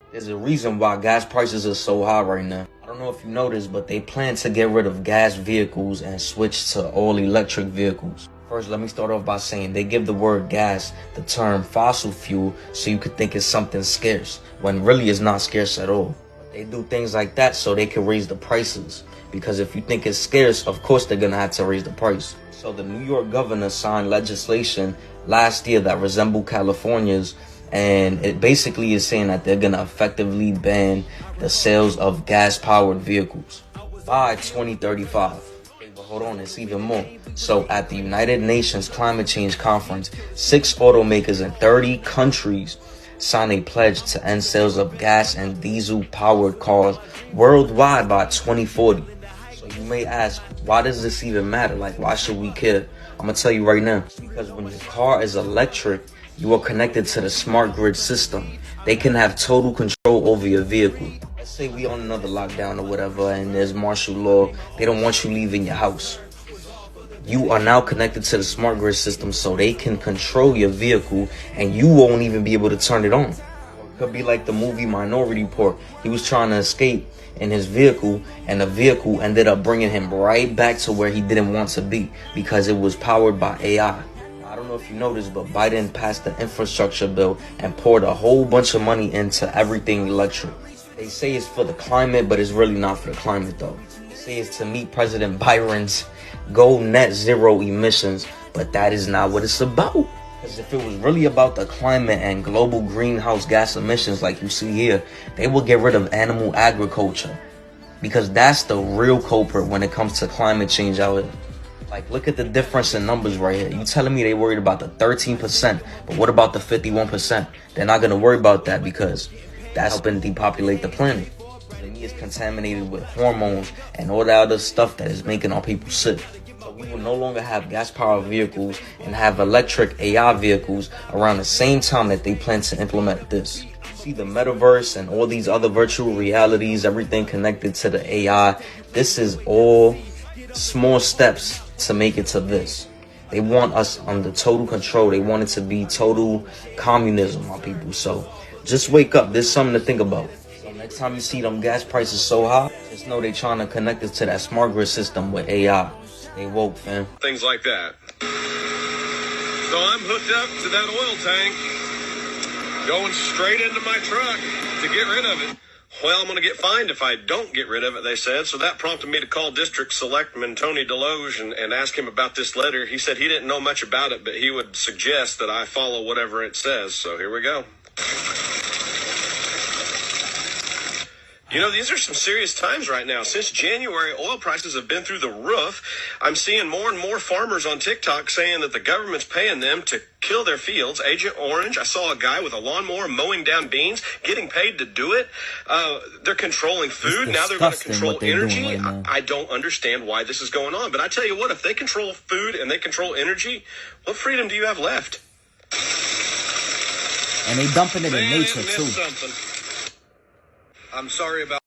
There's a reason why gas prices are so high right now. I don't know if you noticed, but they plan to get rid of gas vehicles and switch to all electric vehicles. First, let me start off by saying they give the word gas the term fossil fuel so you could think it's something scarce, when really it's not scarce at all. They do things like that so they can raise the prices, because if you think it's scarce, of course they're gonna have to raise the price. So the New York governor signed legislation last year that resembled California's, and it basically is saying that they're gonna effectively ban the sales of gas-powered vehicles by 2035. Okay, but hold on, it's even more. So at the United Nations Climate Change Conference, 6 automakers in 30 countries signed a pledge to end sales of gas and diesel-powered cars worldwide by 2040. So you may ask, why does this even matter? Like, why should we care? I'm gonna tell you right now. Because when your car is electric, you are connected to the smart grid system. They can have total control over your vehicle. Let's say we on another lockdown or whatever, and there's martial law. They don't want you leaving your house. You are now connected to the smart grid system, so they can control your vehicle and you won't even be able to turn it on. It could be like the movie Minority Report. He was trying to escape in his vehicle, and the vehicle ended up bringing him right back to where he didn't want to be because it was powered by AI. I don't know if you noticed, but Biden passed the infrastructure bill and poured a whole bunch of money into everything electric. They say it's for the climate, but it's really not for the climate though. They say it's to meet President Biden's goal net zero emissions, but that is not what it's about. Because if it was really about the climate and global greenhouse gas emissions like you see here, they would get rid of animal agriculture. Because that's the real culprit when it comes to climate change out here. Like, look at the difference in numbers right here. You telling me they worried about the 13%, but what about the 51%? They're not going to worry about that because that's helping depopulate the planet. The meat is contaminated with hormones and all that other stuff that is making our people sick. So we will no longer have gas-powered vehicles and have electric AI vehicles around the same time that they plan to implement this. See, the metaverse and all these other virtual realities, everything connected to the AI, this is all small steps to make it to this. They want us under total control. They want it to be total communism, my people. So just wake up. There's something to think about. So next time you see them gas prices so high, just know they trying to connect us to that smart grid system with AI. They woke, fam. Things like that. So I'm hooked up to that oil tank, going straight into my truck to get rid of it. Well, I'm going to get fined if I don't get rid of it, they said. So that prompted me to call District Selectman Tony Deloge and ask him about this letter. He said he didn't know much about it, but he would suggest that I follow whatever it says. So here we go. You know, these are some serious times right now. Since January, oil prices have been through the roof. I'm seeing more and more farmers on TikTok saying that the government's paying them to kill their fields. Agent Orange, I saw a guy with a lawnmower mowing down beans, getting paid to do it. They're controlling food. Now they're going to control energy. Right, I don't understand why this is going on. But I tell you what, if they control food and they control energy, what freedom do you have left? And they dumping it in nature, too. I'm sorry about